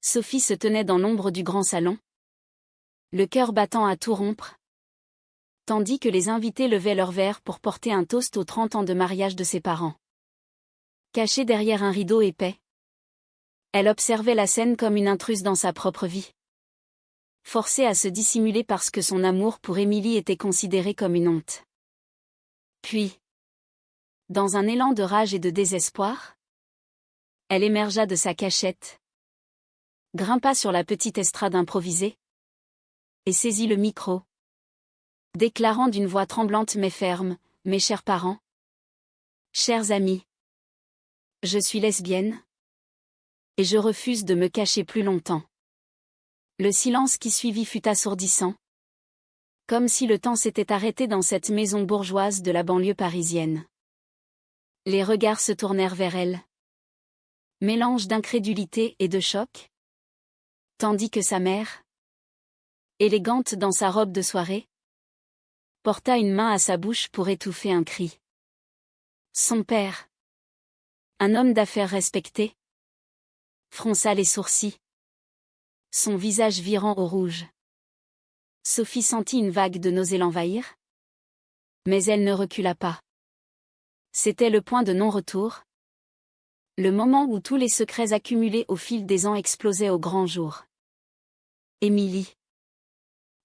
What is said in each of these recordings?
Sophie se tenait dans l'ombre du grand salon, le cœur battant à tout rompre, tandis que les invités levaient leurs verres pour porter un toast aux 30 ans de mariage de ses parents. Cachée derrière un rideau épais, elle observait la scène comme une intruse dans sa propre vie. Forcée à se dissimuler parce que son amour pour Émilie était considéré comme une honte. Puis, dans un élan de rage et de désespoir, elle émergea de sa cachette, grimpa sur la petite estrade improvisée, et saisit le micro, déclarant d'une voix tremblante mais ferme, « Mes chers parents, chers amis, je suis lesbienne, et je refuse de me cacher plus longtemps. » Le silence qui suivit fut assourdissant, comme si le temps s'était arrêté dans cette maison bourgeoise de la banlieue parisienne. Les regards se tournèrent vers elle, mélange d'incrédulité et de choc, tandis que sa mère, élégante dans sa robe de soirée, porta une main à sa bouche pour étouffer un cri. Son père, un homme d'affaires respecté, fronça les sourcils, son visage virant au rouge. Sophie sentit une vague de nausée l'envahir, mais elle ne recula pas. C'était le point de non-retour, le moment où tous les secrets accumulés au fil des ans explosaient au grand jour. Émilie,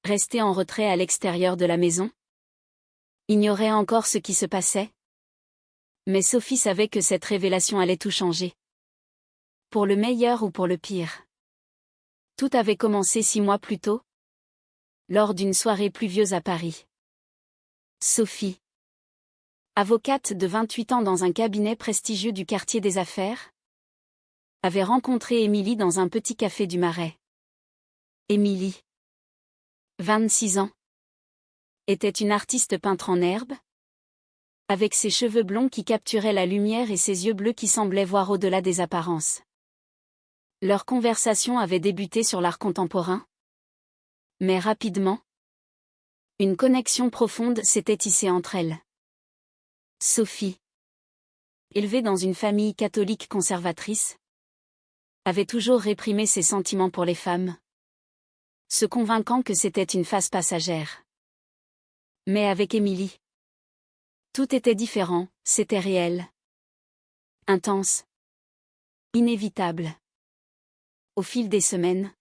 restée en retrait à l'extérieur de la maison, ignorait encore ce qui se passait. Mais Sophie savait que cette révélation allait tout changer. Pour le meilleur ou pour le pire. Tout avait commencé 6 mois plus tôt, lors d'une soirée pluvieuse à Paris. Sophie, avocate de 28 ans dans un cabinet prestigieux du quartier des affaires, avait rencontré Émilie dans un petit café du Marais. Émilie, 26 ans, était une artiste peintre en herbe, avec ses cheveux blonds qui capturaient la lumière et ses yeux bleus qui semblaient voir au-delà des apparences. Leur conversation avait débuté sur l'art contemporain, mais rapidement, une connexion profonde s'était tissée entre elles. Sophie, élevée dans une famille catholique conservatrice, avait toujours réprimé ses sentiments pour les femmes, se convainquant que c'était une phase passagère. Mais avec Émilie, tout était différent, c'était réel, intense, inévitable. Au fil des semaines,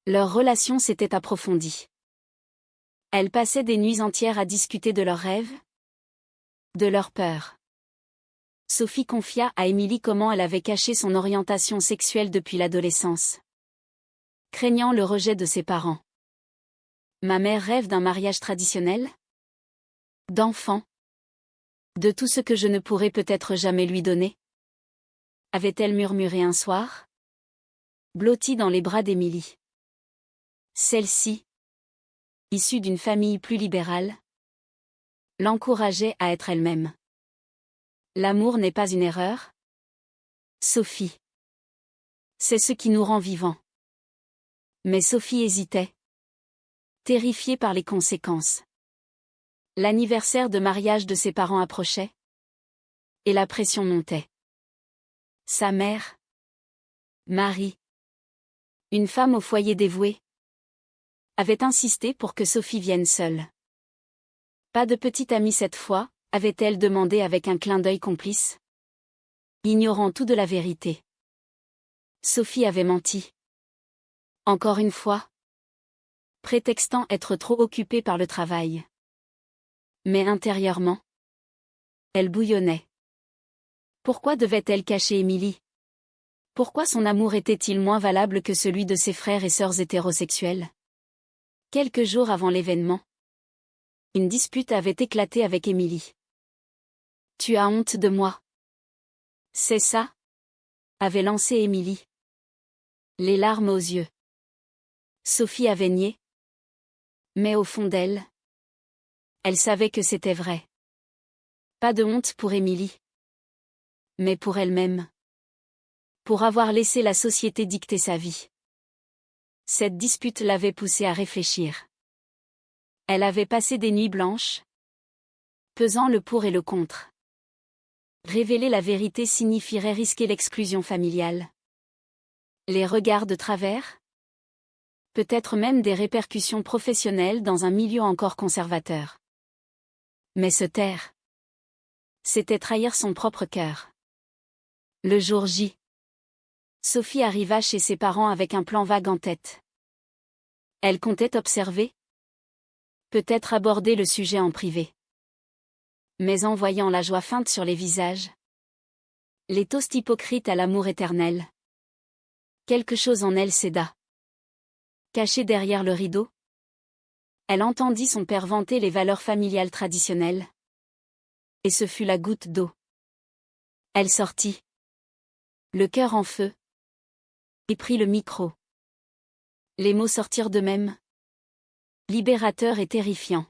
leur relation s'était approfondie. Elles passaient des nuits entières à discuter de leurs rêves, de leurs peurs. Sophie confia à Émilie comment elle avait caché son orientation sexuelle depuis l'adolescence, craignant le rejet de ses parents. Ma mère rêve d'un mariage traditionnel, d'enfants, de tout ce que je ne pourrai peut-être jamais lui donner, avait-elle murmuré un soir, blottie dans les bras d'Émilie. Celle-ci, issue d'une famille plus libérale, l'encourageait à être elle-même. L'amour n'est pas une erreur, Sophie. C'est ce qui nous rend vivants. Mais Sophie hésitait, terrifiée par les conséquences. L'anniversaire de mariage de ses parents approchait, et la pression montait. Sa mère, Marie, une femme au foyer dévouée, avait insisté pour que Sophie vienne seule. Pas de petite amie cette fois, avait-elle demandé avec un clin d'œil complice, ignorant tout de la vérité. Sophie avait menti. Encore une fois, prétextant être trop occupée par le travail. Mais intérieurement, elle bouillonnait. Pourquoi devait-elle cacher Émilie? Pourquoi son amour était-il moins valable que celui de ses frères et sœurs hétérosexuels? Quelques jours avant l'événement, une dispute avait éclaté avec Émilie. « Tu as honte de moi. C'est ça ?» avait lancé Émilie, les larmes aux yeux. Sophie avait nié. Mais au fond d'elle, elle savait que c'était vrai. Pas de honte pour Émilie, mais pour elle-même. Pour avoir laissé la société dicter sa vie. Cette dispute l'avait poussée à réfléchir. Elle avait passé des nuits blanches, pesant le pour et le contre. Révéler la vérité signifierait risquer l'exclusion familiale. Les regards de travers? Peut-être même des répercussions professionnelles dans un milieu encore conservateur. Mais se taire, c'était trahir son propre cœur. Le jour J, Sophie arriva chez ses parents avec un plan vague en tête. Elle comptait observer, peut-être aborder le sujet en privé. Mais en voyant la joie feinte sur les visages, les toasts hypocrites à l'amour éternel, quelque chose en elle céda. Cachée derrière le rideau, elle entendit son père vanter les valeurs familiales traditionnelles. Et ce fut la goutte d'eau. Elle sortit, le cœur en feu, et prit le micro. Les mots sortirent d'eux-mêmes, libérateurs et terrifiants.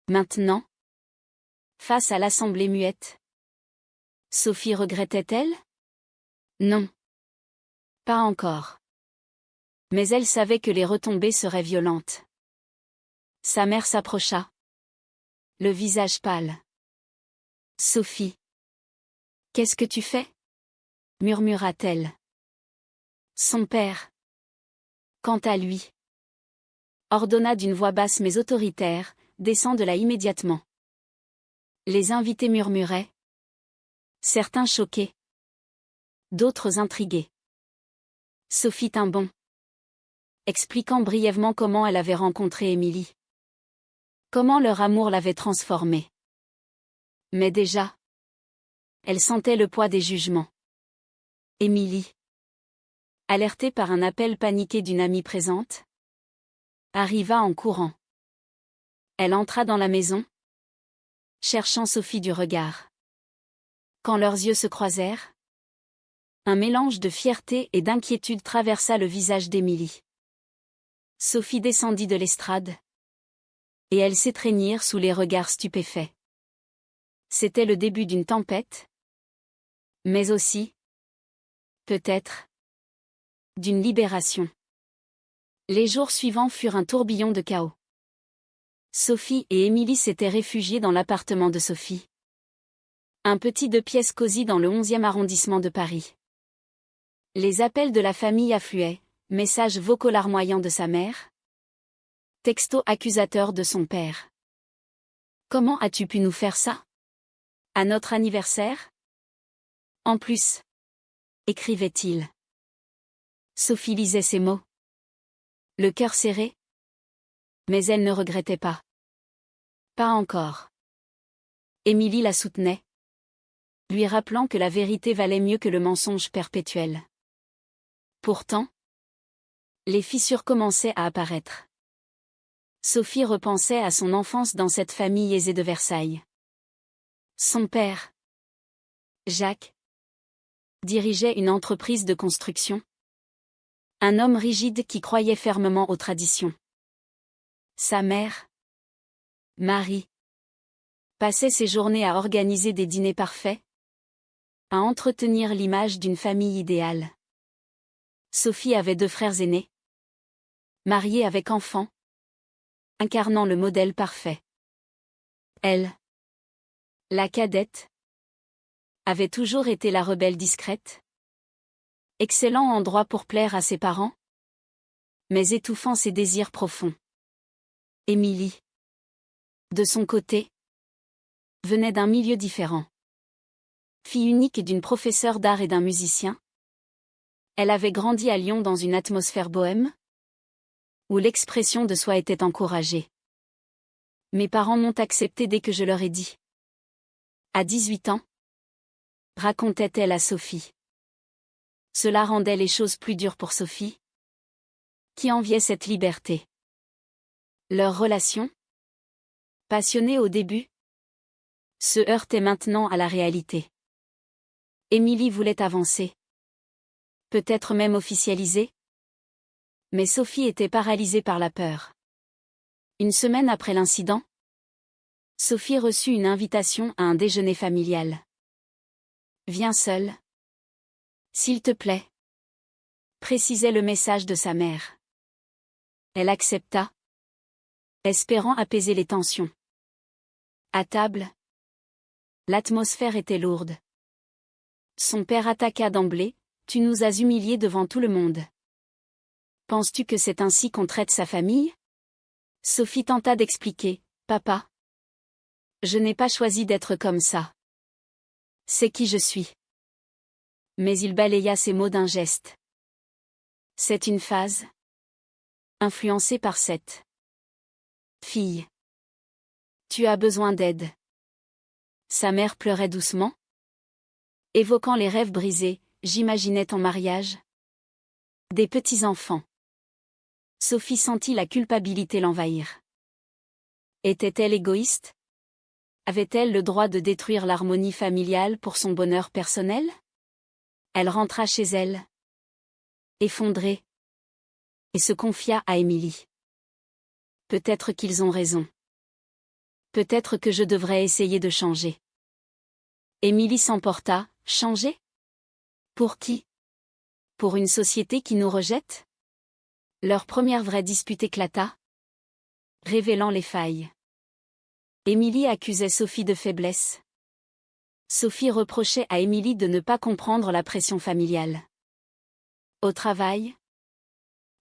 Maintenant, face à l'assemblée muette, Sophie regrettait-elle? Non. Pas encore. Mais elle savait que les retombées seraient violentes. Sa mère s'approcha, le visage pâle. Sophie. Qu'est-ce que tu fais? Murmura-t-elle. Son père, quant à lui, ordonna d'une voix basse mais autoritaire, descends-de-là immédiatement. Les invités murmuraient. Certains choqués. D'autres intrigués. Sophie tint bon, expliquant brièvement comment elle avait rencontré Émilie. Comment leur amour l'avait transformée. Mais déjà, elle sentait le poids des jugements. Émilie, alertée par un appel paniqué d'une amie présente, arriva en courant. Elle entra dans la maison, cherchant Sophie du regard. Quand leurs yeux se croisèrent, un mélange de fierté et d'inquiétude traversa le visage d'Émilie. Sophie descendit de l'estrade, et elles s'étreignirent sous les regards stupéfaits. C'était le début d'une tempête, mais aussi, peut-être, d'une libération. Les jours suivants furent un tourbillon de chaos. Sophie et Émilie s'étaient réfugiées dans l'appartement de Sophie. Un petit 2 pièces cosy dans le 11e arrondissement de Paris. Les appels de la famille affluaient, messages vocaux larmoyants de sa mère, textos accusateurs de son père. Comment as-tu pu nous faire ça? À notre anniversaire? En plus, écrivait-il. Sophie lisait ces mots. Le cœur serré. Mais elle ne regrettait pas. Pas encore. Émilie la soutenait, lui rappelant que la vérité valait mieux que le mensonge perpétuel. Pourtant, les fissures commençaient à apparaître. Sophie repensait à son enfance dans cette famille aisée de Versailles. Son père, Jacques, dirigeait une entreprise de construction. Un homme rigide qui croyait fermement aux traditions. Sa mère, Marie, passait ses journées à organiser des dîners parfaits, à entretenir l'image d'une famille idéale. Sophie avait 2 frères aînés, mariés avec enfants, incarnant le modèle parfait. Elle, la cadette, avait toujours été la rebelle discrète, excellant en droit pour plaire à ses parents, mais étouffant ses désirs profonds. Émilie, de son côté, venait d'un milieu différent. Fille unique d'une professeure d'art et d'un musicien, elle avait grandi à Lyon dans une atmosphère bohème, où l'expression de soi était encouragée. Mes parents m'ont accepté dès que je leur ai dit. À 18 ans, racontait-elle à Sophie. Cela rendait les choses plus dures pour Sophie, qui enviait cette liberté. Leur relation, passionnée au début, se heurtait maintenant à la réalité. Émilie voulait avancer. Peut-être même officialiser. Mais Sophie était paralysée par la peur. Une semaine après l'incident, Sophie reçut une invitation à un déjeuner familial. Viens seule. S'il te plaît. Précisait le message de sa mère. Elle accepta, espérant apaiser les tensions. À table, l'atmosphère était lourde. Son père attaqua d'emblée. Tu nous as humiliés devant tout le monde. Penses-tu que c'est ainsi qu'on traite sa famille? Sophie tenta d'expliquer. Papa. Je n'ai pas choisi d'être comme ça. C'est qui je suis. Mais il balaya ces mots d'un geste. C'est une phase. Influencée par cette fille. Tu as besoin d'aide. Sa mère pleurait doucement. Évoquant les rêves brisés, j'imaginais ton mariage. Des petits-enfants. Sophie sentit la culpabilité l'envahir. Était-elle égoïste? Avait-elle le droit de détruire l'harmonie familiale pour son bonheur personnel? Elle rentra chez elle, effondrée, et se confia à Émilie. Peut-être qu'ils ont raison. Peut-être que je devrais essayer de changer. Émilie s'emporta. Changer? Pour qui? Pour une société qui nous rejette? Leur première vraie dispute éclata, révélant les failles. Émilie accusait Sophie de faiblesse. Sophie reprochait à Émilie de ne pas comprendre la pression familiale. Au travail,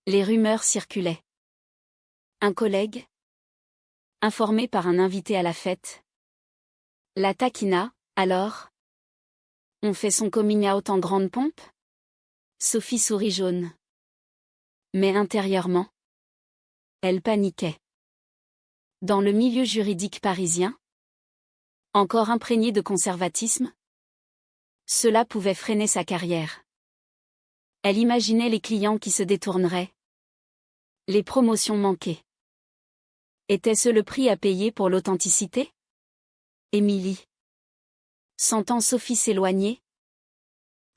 les rumeurs circulaient. Un collègue, informé par un invité à la fête, la taquina. Alors, on fait son coming out en grande pompe? Sophie sourit jaune. Mais intérieurement, elle paniquait. Dans le milieu juridique parisien, encore imprégné de conservatisme, cela pouvait freiner sa carrière. Elle imaginait les clients qui se détourneraient. Les promotions manquées. Était-ce le prix à payer pour l'authenticité? Émilie, sentant Sophie s'éloigner,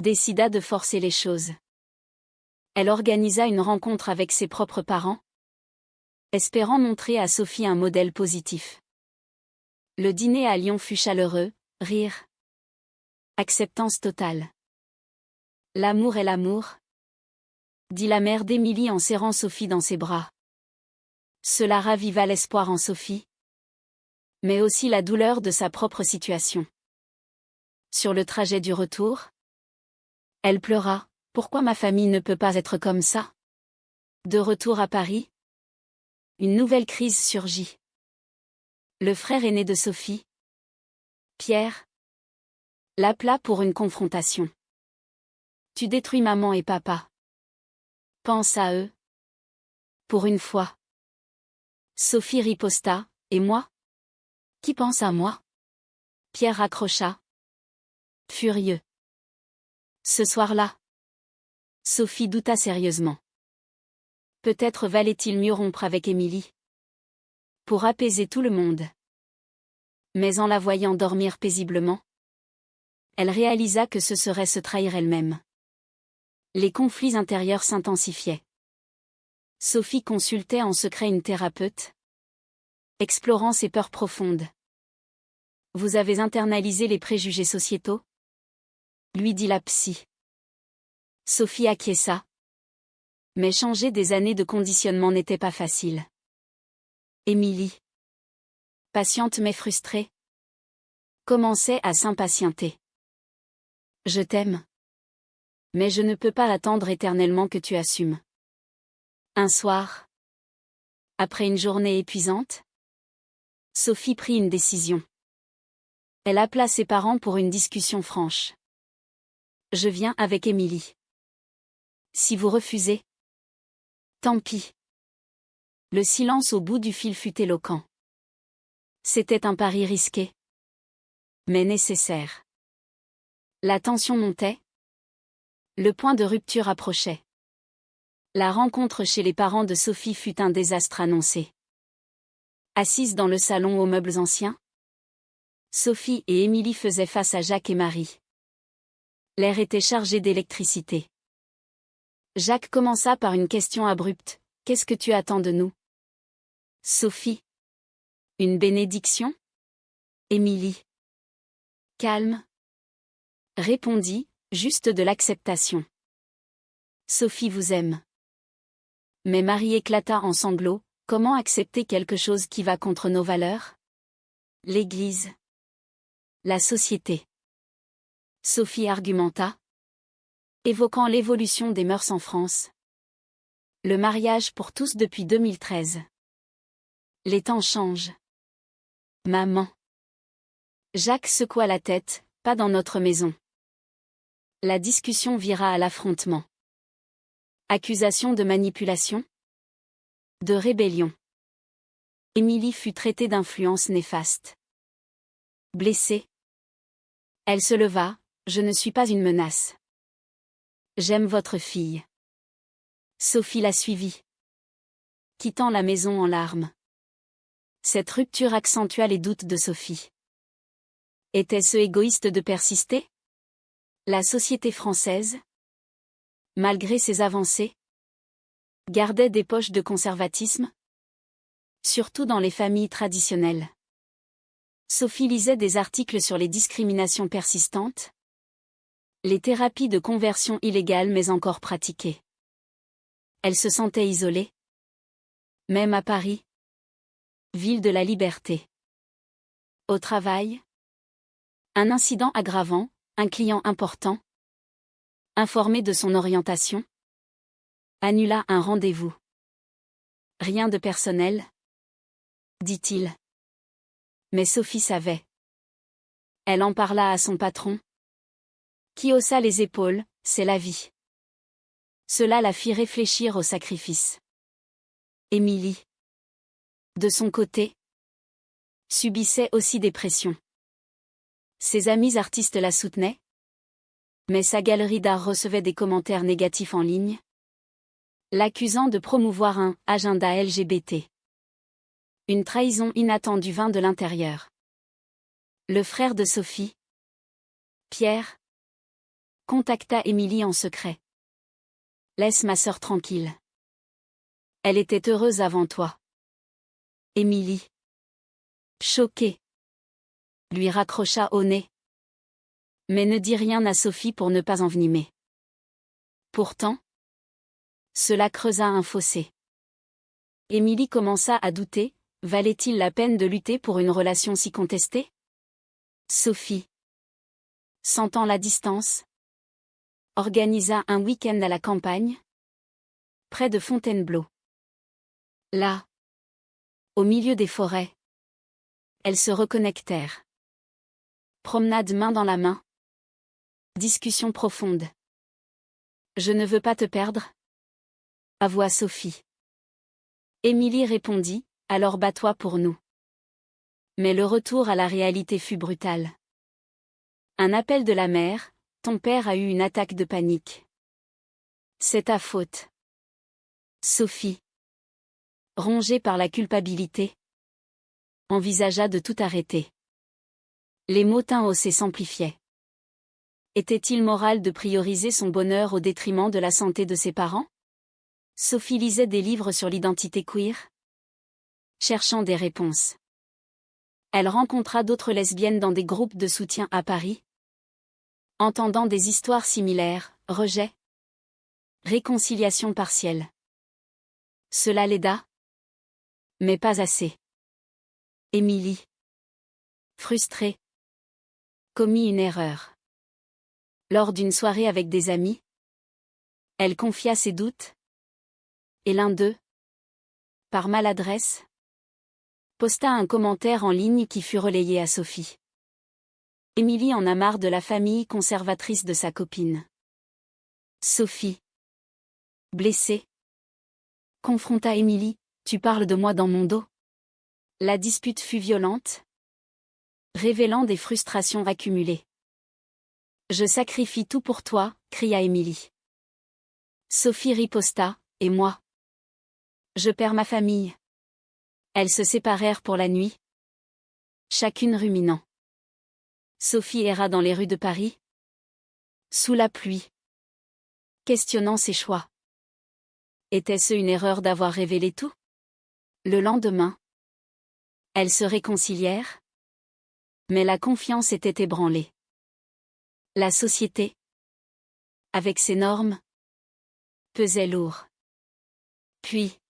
décida de forcer les choses. Elle organisa une rencontre avec ses propres parents, espérant montrer à Sophie un modèle positif. Le dîner à Lyon fut chaleureux, rire. Acceptance totale. L'amour est l'amour, dit la mère d'Émilie en serrant Sophie dans ses bras. Cela raviva l'espoir en Sophie, mais aussi la douleur de sa propre situation. Sur le trajet du retour, elle pleura. Pourquoi ma famille ne peut pas être comme ça? De retour à Paris, une nouvelle crise surgit. Le frère aîné de Sophie, Pierre, l'appela pour une confrontation. Tu détruis maman et papa. Pense à eux. Pour une fois. Sophie riposta. Et moi? Qui pense à moi? Pierre raccrocha. Furieux. Ce soir-là, Sophie douta sérieusement. Peut-être valait-il mieux rompre avec Émilie. Pour apaiser tout le monde. Mais en la voyant dormir paisiblement, elle réalisa que ce serait se trahir elle-même. Les conflits intérieurs s'intensifiaient. Sophie consultait en secret une thérapeute, explorant ses peurs profondes. Vous avez internalisé les préjugés sociétaux? Lui dit la psy. Sophie acquiesça. Mais changer des années de conditionnement n'était pas facile. Émilie, patiente mais frustrée, commençait à s'impatienter. Je t'aime. Mais je ne peux pas attendre éternellement que tu assumes. Un soir, après une journée épuisante, Sophie prit une décision. Elle appela ses parents pour une discussion franche. Je viens avec Émilie. Si vous refusez, tant pis. Le silence au bout du fil fut éloquent. C'était un pari risqué, mais nécessaire. La tension montait. Le point de rupture approchait. La rencontre chez les parents de Sophie fut un désastre annoncé. Assises dans le salon aux meubles anciens, Sophie et Émilie faisaient face à Jacques et Marie. L'air était chargé d'électricité. Jacques commença par une question abrupte. Qu'est-ce que tu attends de nous? Sophie. Une bénédiction? Émilie. Calme. Répondit, juste de l'acceptation. Sophie vous aime. Mais Marie éclata en sanglots. Comment accepter quelque chose qui va contre nos valeurs? L'Église. La société. Sophie argumenta. Évoquant l'évolution des mœurs en France. Le mariage pour tous depuis 2013. Les temps changent. Maman. Jacques secoua la tête, pas dans notre maison. La discussion vira à l'affrontement. Accusation de manipulation? De rébellion. Émilie fut traitée d'influence néfaste. Blessée. Elle se leva, je ne suis pas une menace. J'aime votre fille. Sophie la suivit. Quittant la maison en larmes. Cette rupture accentua les doutes de Sophie. Était-ce égoïste de persister? La société française, malgré ses avancées, gardait des poches de conservatisme, surtout dans les familles traditionnelles. Sophie lisait des articles sur les discriminations persistantes, les thérapies de conversion illégales mais encore pratiquées. Elle se sentait isolée, même à Paris, ville de la liberté. Au travail, un incident aggravant, un client important, informé de son orientation, annula un rendez-vous. Rien de personnel, dit-il. Mais Sophie savait. Elle en parla à son patron, qui haussa les épaules, c'est la vie. Cela la fit réfléchir au sacrifice. Émilie, de son côté, subissait aussi des pressions. Ses amis artistes la soutenaient, mais sa galerie d'art recevait des commentaires négatifs en ligne, l'accusant de promouvoir un « agenda LGBT ». Une trahison inattendue vint de l'intérieur. Le frère de Sophie, Pierre, contacta Émilie en secret. « Laisse ma sœur tranquille. Elle était heureuse avant toi. » Émilie, choquée, lui raccrocha au nez. Mais ne dis rien à Sophie pour ne pas envenimer. Pourtant, cela creusa un fossé. Émilie commença à douter, valait-il la peine de lutter pour une relation si contestée? Sophie, sentant la distance, organisa un week-end à la campagne, près de Fontainebleau. Là, au milieu des forêts, elles se reconnectèrent. Promenade main dans la main. Discussion profonde. Je ne veux pas te perdre? Avoua Sophie. Émilie répondit, alors bats-toi pour nous. Mais le retour à la réalité fut brutal. Un appel de la mère, ton père a eu une attaque de panique. C'est ta faute. Sophie, rongée par la culpabilité, envisagea de tout arrêter. Les motins haussés s'amplifiaient. Était-il moral de prioriser son bonheur au détriment de la santé de ses parents? Sophie lisait des livres sur l'identité queer, cherchant des réponses. Elle rencontra d'autres lesbiennes dans des groupes de soutien à Paris. Entendant des histoires similaires, rejet, réconciliation partielle. Cela l'aida, mais pas assez. Émilie, frustrée, commis une erreur. Lors d'une soirée avec des amis, elle confia ses doutes, et l'un d'eux, par maladresse, posta un commentaire en ligne qui fut relayé à Sophie. Émilie en a marre de la famille conservatrice de sa copine. Sophie, blessée, confronta Émilie, tu parles de moi dans mon dos. La dispute fut violente, révélant des frustrations accumulées. Je sacrifie tout pour toi, cria Émilie. Sophie riposta, et moi? Je perds ma famille. Elles se séparèrent pour la nuit, chacune ruminant. Sophie erra dans les rues de Paris, sous la pluie, questionnant ses choix. Était-ce une erreur d'avoir révélé tout? Le lendemain, elles se réconcilièrent, mais la confiance était ébranlée. La société, avec ses normes, pesait lourd. Puis,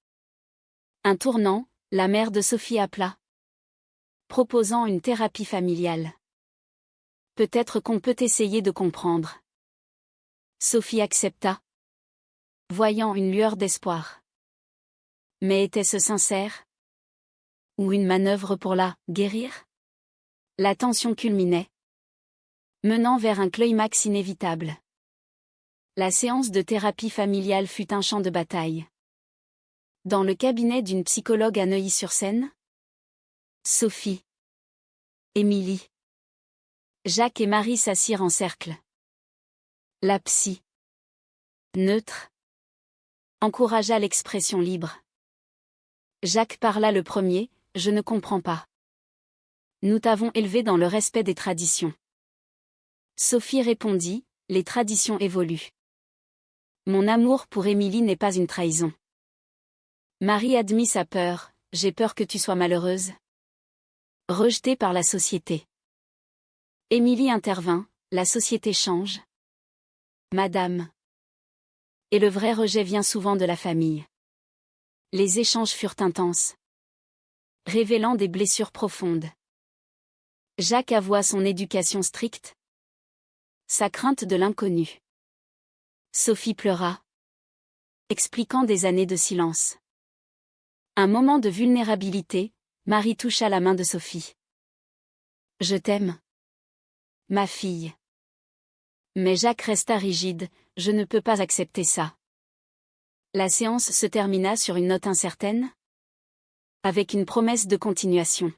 un tournant, la mère de Sophie appela, proposant une thérapie familiale. Peut-être qu'on peut essayer de comprendre. Sophie accepta, voyant une lueur d'espoir. Mais était-ce sincère? Ou une manœuvre pour la guérir? La tension culminait, menant vers un climax inévitable. La séance de thérapie familiale fut un champ de bataille. Dans le cabinet d'une psychologue à Neuilly-sur-Seine, Sophie, Émilie, Jacques et Marie s'assirent en cercle. La psy, neutre, encouragea l'expression libre. Jacques parla le premier: « Je ne comprends pas. Nous t'avons élevé dans le respect des traditions. » Sophie répondit: « Les traditions évoluent. Mon amour pour Émilie n'est pas une trahison. » Marie admit sa peur: « J'ai peur que tu sois malheureuse. Rejetée par la société. » Émilie intervint: « La société change. Madame. Et le vrai rejet vient souvent de la famille. » Les échanges furent intenses, révélant des blessures profondes. Jacques avoua son éducation stricte, sa crainte de l'inconnu. Sophie pleura, expliquant des années de silence. Un moment de vulnérabilité, Marie toucha la main de Sophie. « Je t'aime, ma fille. » Mais Jacques resta rigide: « Je ne peux pas accepter ça. » La séance se termina sur une note incertaine, avec une promesse de continuation.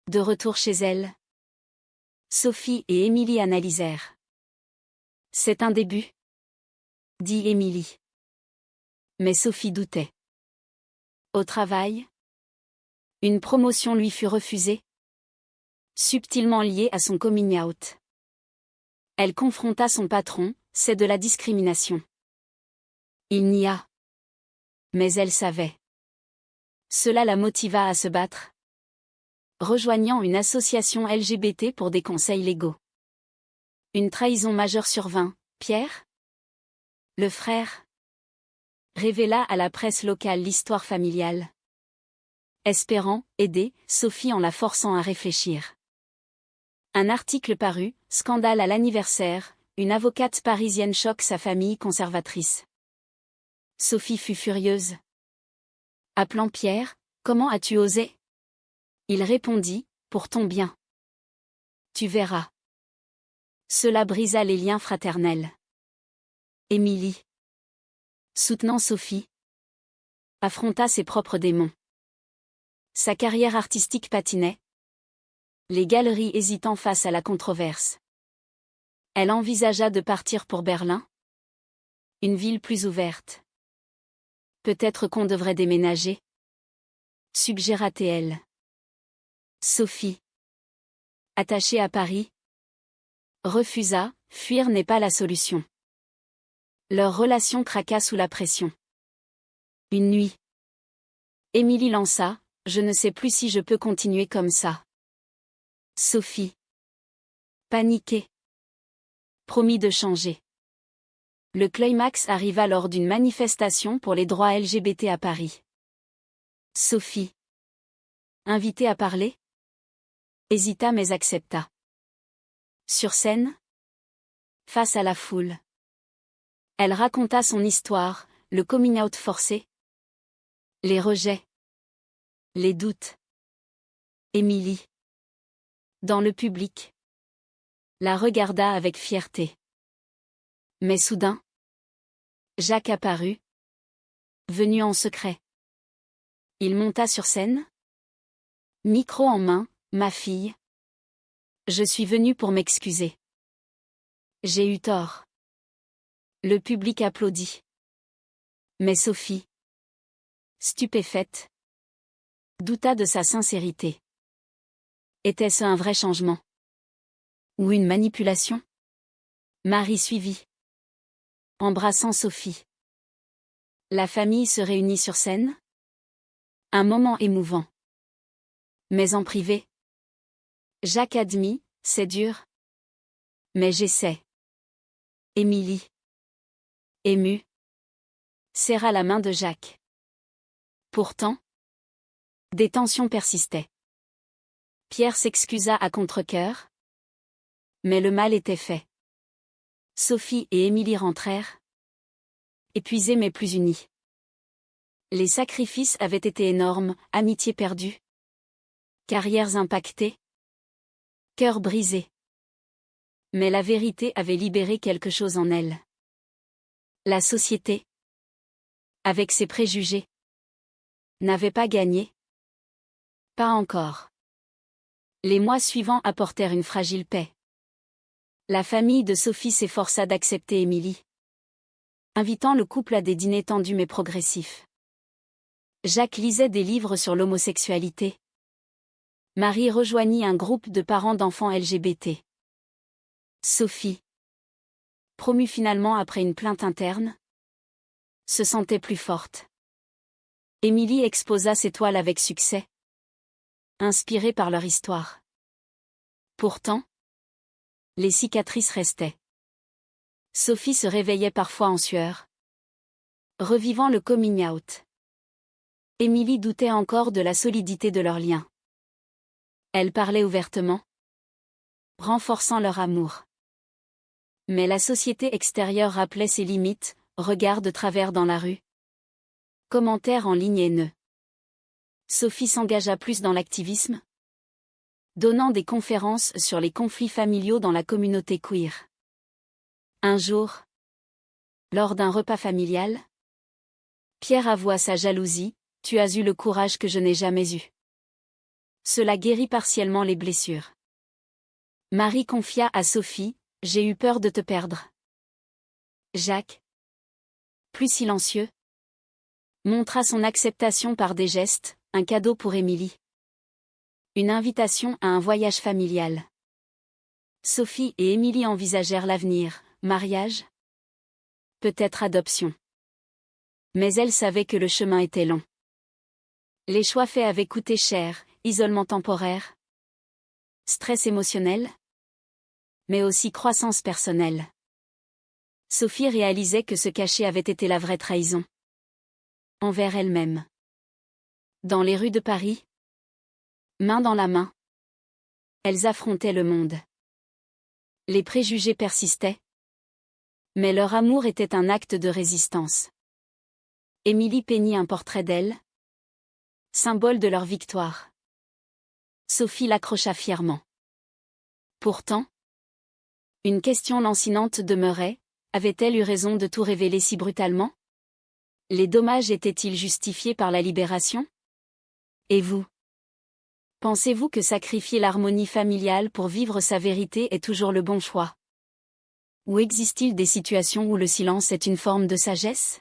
De retour chez elle, Sophie et Émilie analysèrent. « C'est un début, » dit Émilie. Mais Sophie doutait. Au travail, une promotion lui fut refusée, subtilement liée à son coming out. Elle confronta son patron: « C'est de la discrimination. » Il nia. Mais elle savait. Cela la motiva à se battre, rejoignant une association LGBT pour des conseils légaux. Une trahison majeure survint. Pierre, le frère, révéla à la presse locale l'histoire familiale, espérant aider Sophie en la forçant à réfléchir. Un article parut: « Scandale à l'anniversaire, une avocate parisienne choque sa famille conservatrice. » Sophie fut furieuse. Appelant Pierre: « Comment as-tu osé ?» Il répondit: « Pour ton bien. Tu verras. » Cela brisa les liens fraternels. Émilie, soutenant Sophie, affronta ses propres démons. Sa carrière artistique patinait, les galeries hésitant face à la controverse. Elle envisagea de partir pour Berlin, une ville plus ouverte. Peut-être qu'on devrait déménager, suggéra-t-elle. Sophie, attachée à Paris, refusa: fuir n'est pas la solution. Leur relation craqua sous la pression. Une nuit, Émilie lança: « Je ne sais plus si je peux continuer comme ça. » Sophie, paniquée, promit de changer. Le climax arriva lors d'une manifestation pour les droits LGBT à Paris. Sophie, invitée à parler, hésita mais accepta. Sur scène, face à la foule, elle raconta son histoire, le coming out forcé, les rejets, les doutes. Émilie, dans le public, la regarda avec fierté. Mais soudain, Jacques apparut, venu en secret. Il monta sur scène, micro en main: « Ma fille, je suis venu pour m'excuser. J'ai eu tort. » Le public applaudit. Mais Sophie, stupéfaite, douta de sa sincérité. Était-ce un vrai changement? Ou une manipulation? Marie suivit, embrassant Sophie. La famille se réunit sur scène. Un moment émouvant. Mais en privé, Jacques admit: « C'est dur. Mais j'essaie. » Émilie, émue, serra la main de Jacques. Pourtant, des tensions persistaient. Pierre s'excusa à contre-cœur, mais le mal était fait. Sophie et Émilie rentrèrent, épuisés mais plus unis. Les sacrifices avaient été énormes, amitiés perdues, carrières impactées, cœurs brisés. Mais la vérité avait libéré quelque chose en elles. La société, avec ses préjugés, n'avait pas gagné. Pas encore. Les mois suivants apportèrent une fragile paix. La famille de Sophie s'efforça d'accepter Émilie, invitant le couple à des dîners tendus mais progressifs. Jacques lisait des livres sur l'homosexualité. Marie rejoignit un groupe de parents d'enfants LGBT. Sophie, promue finalement après une plainte interne, se sentait plus forte. Émilie exposa ses toiles avec succès, inspirée par leur histoire. Pourtant, les cicatrices restaient. Sophie se réveillait parfois en sueur, revivant le coming out. Émilie doutait encore de la solidité de leur lien. Elle parlait ouvertement, renforçant leur amour. Mais la société extérieure rappelait ses limites, regards de travers dans la rue, commentaires en ligne haineux. Sophie s'engagea plus dans l'activisme, donnant des conférences sur les conflits familiaux dans la communauté queer. Un jour, lors d'un repas familial, Pierre avoua sa jalousie. « Tu as eu le courage que je n'ai jamais eu. » Cela guérit partiellement les blessures. Marie confia à Sophie, « J'ai eu peur de te perdre. » Jacques, plus silencieux, montra son acceptation par des gestes, un cadeau pour Émilie. Une invitation à un voyage familial. Sophie et Émilie envisagèrent l'avenir, mariage, peut-être adoption. Mais elles savaient que le chemin était long. Les choix faits avaient coûté cher, isolement temporaire, stress émotionnel, mais aussi croissance personnelle. Sophie réalisait que se cacher avait été la vraie trahison. Envers elle-même. Dans les rues de Paris, main dans la main, elles affrontaient le monde. Les préjugés persistaient, mais leur amour était un acte de résistance. Émilie peignit un portrait d'elle, symbole de leur victoire. Sophie l'accrocha fièrement. Pourtant, une question lancinante demeurait, avait-elle eu raison de tout révéler si brutalement? Les dommages étaient-ils justifiés par la libération? Et vous? Pensez-vous que sacrifier l'harmonie familiale pour vivre sa vérité est toujours le bon choix? Ou existe-t-il des situations où le silence est une forme de sagesse?